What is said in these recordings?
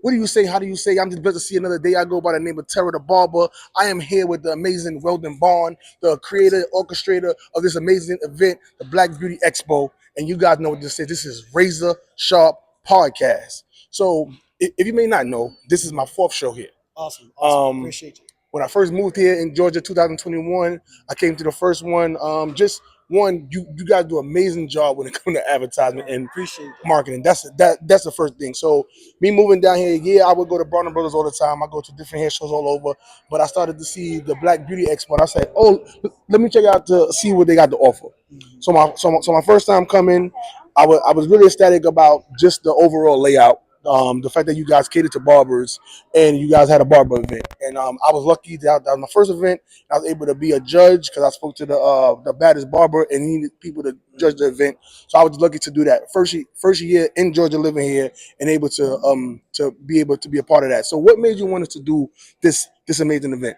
What do you say? How do you say? I'm just blessed to see another day. I go by the name of Terah Da Barber. I am here with the amazing Weldon Bond, the creator, orchestrator of this amazing event, the Black Beauty Expo. And you guys know what this is. This is Razor Sharp Podcast. So, if you may not know, this is my fourth show here. Awesome. Appreciate you. When I first moved here in Georgia, 2021, I came to the first one. You guys do an amazing job when it comes to advertisement and Appreciate that. marketing. That's the first thing. So me moving down here, yeah, I would go to Brown and Brothers all the time. I go to different hair shows all over, but I started to see the Black Beauty Expo, and I said, "Oh, let me check out to see what they got to offer." So my first time coming, I was really ecstatic about just the overall layout. The fact that you guys catered to barbers and you guys had a barber event, and I was lucky that was my first event. I was able to be a judge because I spoke to the baddest barber and he needed people to judge the event. So I was lucky to do that. First year in Georgia, living here, and able to be able to be a part of that. So what made you want us to do this amazing event?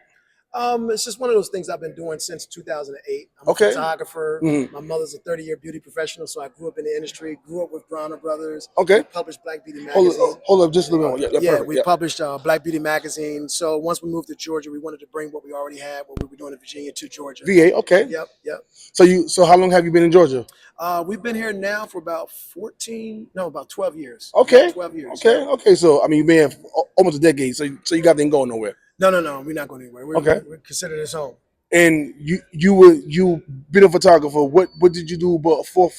It's just one of those things I've been doing since 2008. I'm Okay. a photographer. Mhm. My mother's a 30-year beauty professional, so I grew up in the industry. Grew up with Brown Brothers. Okay. We published Black Beauty magazine. Hold up, just a little bit. Yeah, perfect. We published Black Beauty magazine. So once we moved to Georgia, we wanted to bring what we already had, what we were doing in Virginia, to Georgia. VA, okay. Yep. So how long have you been in Georgia? We've been here now for about 12 years. Okay. 12 years. Okay. So I mean, you've been here for almost a decade. So you got them going nowhere. No. We're not going anywhere. We're considered this home. And you been a photographer. What did you do for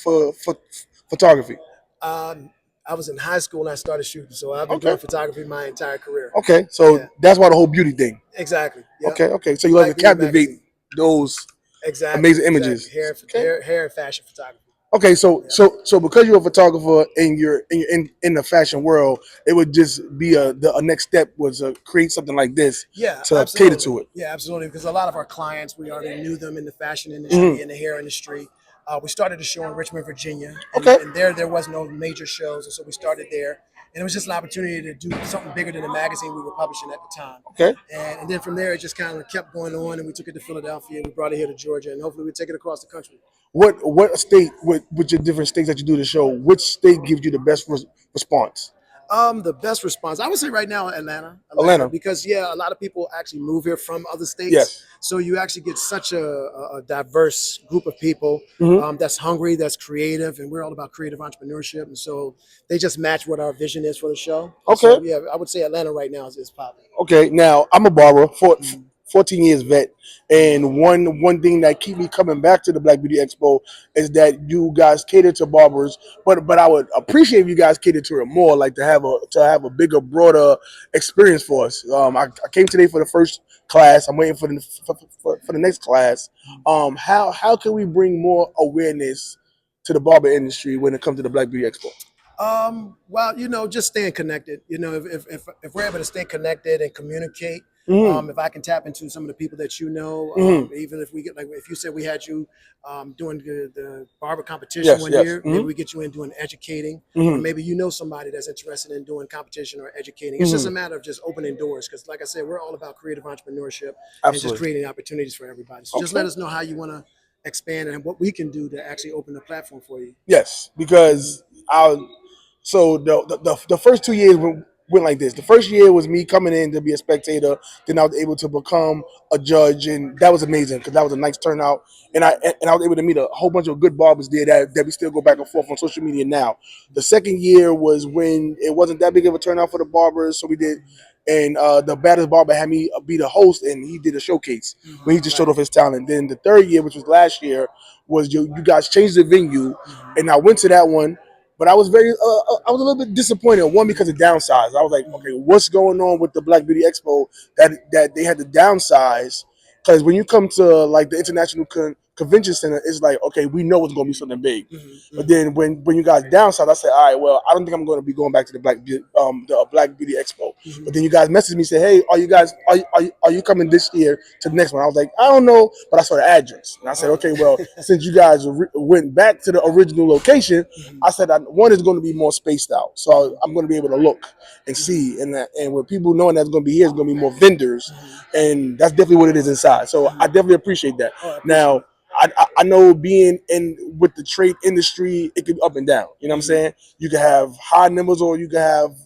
photography? I was in high school and I started shooting, so I've been doing photography my entire career. Okay, so that's why the whole beauty thing. Exactly. Yep. Okay. So you like to captivate those amazing images. Hair and fashion photography. Okay, so because you're a photographer and you're in the fashion world, it would just be a next step was to create something like this to absolutely. cater to it. Yeah, absolutely. Because a lot of our clients, we already knew them in the fashion industry and the hair industry. We started a show in Richmond, Virginia. And there was no major shows, and so we started there. And it was just an opportunity to do something bigger than the magazine we were publishing at the time. Okay. And then from there, it just kind of kept going on, and we took it to Philadelphia, we brought it here to Georgia, and hopefully we take it across the country. What state, with your different states that you do the show, which state gives you the best response? The best response, I would say right now, Atlanta, because a lot of people actually move here from other states. Yes. So you actually get such a diverse group of people that's hungry, that's creative, and we're all about creative entrepreneurship. And so they just match what our vision is for the show. Okay. So, yeah, I would say Atlanta right now is popular. Okay. Now I'm a barber, 14 years vet, and one thing that keep me coming back to the Black Beauty Expo is that you guys cater to barbers, but I would appreciate if you guys cater to it more, like to have a bigger, broader experience for us. I came today for the first class. I'm waiting for the next class. How can we bring more awareness to the barber industry when it comes to the Black Beauty Expo? Well, just staying connected. If we're able to stay connected and communicate. If I can tap into some of the people that even if we get, like, if you said we had you doing the barber competition one year, maybe we get you in doing educating, or maybe somebody that's interested in doing competition or educating. It's just a matter of just opening doors, because like I said, we're all about creative entrepreneurship and just creating opportunities for everybody. So just let us know how you want to expand and what we can do to actually open the platform for you. Yes, because the first 2 years went like this. The first year was me coming in to be a spectator. Then I was able to become a judge, and that was amazing because that was a nice turnout. And I was able to meet a whole bunch of good barbers there that we still go back and forth on social media now. The second year was when it wasn't that big of a turnout for the barbers, so we did. And the baddest barber had me be the host, and he did a showcase where he just showed off his talent. Then the third year, which was last year, was you guys changed the venue, and I went to that one. But I was I was a little bit disappointed. One, because of downsize. I was like, okay, what's going on with the Black Beauty Expo that they had to downsize? Because when you come to like the International Convention Center, it's like, okay, we know it's going to be something big. But then when you guys downsize, I said, all right, well, I don't think I'm going to be going back to the Black Beauty Expo. But then you guys messaged me, say, hey, are you coming this year to the next one? I was like, I don't know, but I saw the address, and I said, okay, well, since you guys went back to the original location, I said one is going to be more spaced out, so I'm going to be able to look and see, and with people knowing that's going to be here, it's going to be more vendors, and that's definitely what it is inside. So I definitely appreciate that. Now, I know being in with the trade industry, it could be up and down. You know what I'm saying? You can have high numbers or you can have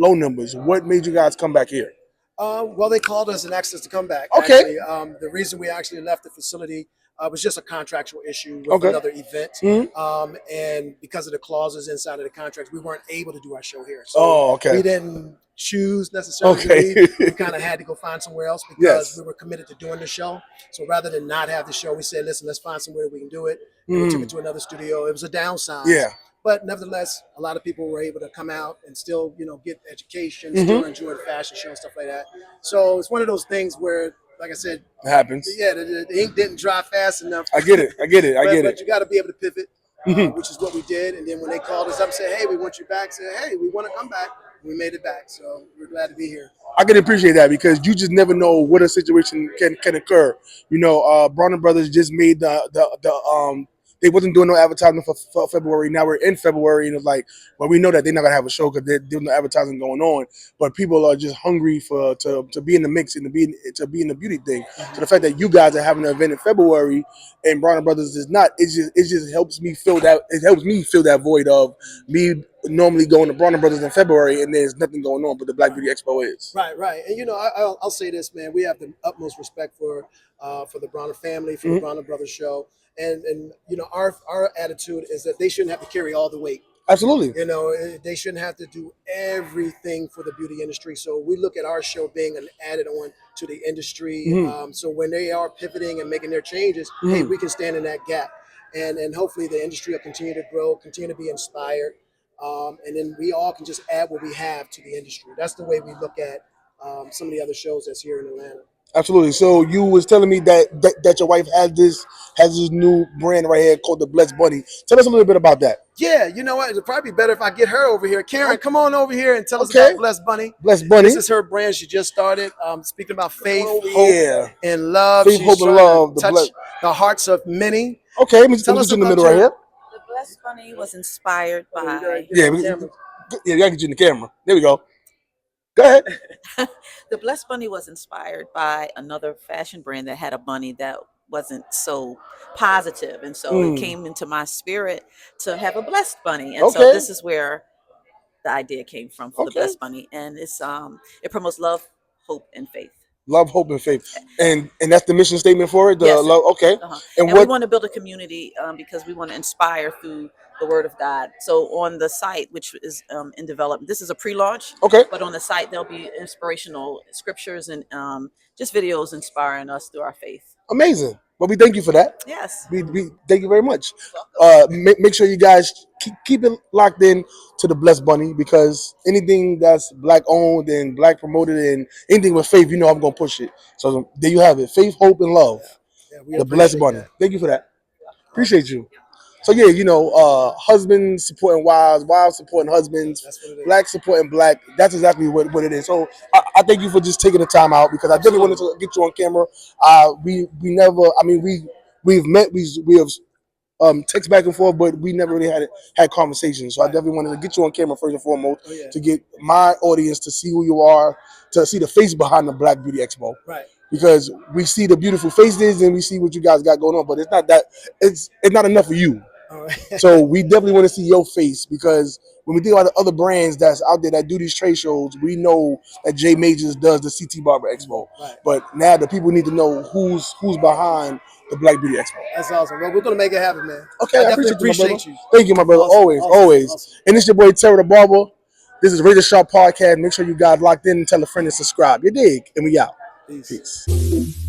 low numbers. What made you guys come back here? Well, they called us and asked us to come back. Okay. Actually, the reason we actually left the facility was just a contractual issue with Okay. another event, Mhm. and because of the clauses inside of the contracts, we weren't able to do our show here. So Oh, okay. we didn't choose necessarily Okay. to leave. We kind of had to go find somewhere else because Yes. we were committed to doing the show. So rather than not have the show, we said, "Listen, let's find somewhere we can do it." And we took it to another studio. It was a downsize. Yeah. But nevertheless, a lot of people were able to come out and still, get education, still enjoy the fashion show and stuff like that. So it's one of those things where, like I said, It happens. yeah, the ink didn't dry fast enough. I get it. I get it. I get But it. you got to be able to pivot, which is what we did. And then when they called us up and said, "Hey, we want you back," said, "Hey, we want to come back," we made it back. So we're glad to be here. I can appreciate that because you just never know what a situation can occur. Brown Brothers just made the they wasn't doing no advertising for February. Now we're in February, and it's like, well, we know that they're not gonna have a show because there's no advertising going on. But people are just hungry to be in the mix and to be in the beauty thing. So the fact that you guys are having an event in February and Brown Brothers is not, it just helps me fill that. It helps me fill that void of me normally going to Brown Brothers in February and there's nothing going on, but the Black Beauty Expo is. Right, right. And I'll say this, man. We have the utmost respect for the Bronner family, for the Bronner Brothers show, and our attitude is that they shouldn't have to carry all the weight. Absolutely. They shouldn't have to do everything for the beauty industry. So we look at our show being an added on to the industry. So when they are pivoting and making their changes, hey, we can stand in that gap, and hopefully the industry will continue to grow, continue to be inspired. And then we all can just add what we have to the industry. That's the way we look at some of the other shows that's here in Atlanta. Absolutely. So you was telling me that your wife has this new brand right here called the Blessed Bunny. Tell us a little bit about that. Yeah, you know what? It'd probably be better if I get her over here. Karen, come on over here and tell us Okay. about Blessed Bunny. Blessed Bunny. This is her brand. She just started. Speaking about faith, yeah. hope, and love. Faith, She's hope, and trying love. to touch the hearts of many. Okay, let me Tell get us you in the about middle right here. The Blessed Bunny was inspired by Yeah, you gotta get you in the camera. There we go. Go ahead. the Blessed Bunny was inspired by another fashion brand that had a bunny that wasn't so positive, and so it came into my spirit to have a Blessed Bunny, and so this is where the idea came from for the Blessed Bunny, and it promotes love, hope, and faith. Love, hope, and faith, and that's the mission statement for it. The Yes. love, okay. And we want to build a community because we want to inspire through the Word of God. So on the site, which is in development, this is a pre-launch. Okay. But on the site, there'll be inspirational scriptures and just videos inspiring us through our faith. Amazing. Well, we thank you for that. Yes. We thank you very much. Make sure you guys keep it locked in to the Blessed Bunny because anything that's Black owned and Black promoted and anything with faith, I'm gonna push it. So there you have it. Faith, hope, and love. Yeah, the Blessed Bunny. That. Thank you for that. Appreciate you. So yeah, husbands supporting wives supporting husbands, Black supporting Black. That's exactly what it is. So I thank you for just taking the time out because I definitely wanted to get you on camera. We never. I mean, we've met. We have text back and forth, but we never really had conversations. So I definitely wanted to get you on camera first and foremost to get my audience to see who you are, to see the face behind the Black Beauty Expo. Right. Because we see the beautiful faces and we see what you guys got going on, but it's not that it's not enough for you. So we definitely want to see your face because when we think about the other brands that's out there that do these trade shows, we know that J Majors does the CT Barber Expo. Right. But now the people need to know who's behind the Black Beauty Expo. That's awesome. Well, we're gonna make it happen, man. Okay, I definitely appreciate you. Thank you, my brother. Awesome. Always. And it's your boy Terah Da Barber. This is Razor Sharp Podcast. Make sure you guys locked in and tell a friend and subscribe. You dig? And we out. Peace. Peace.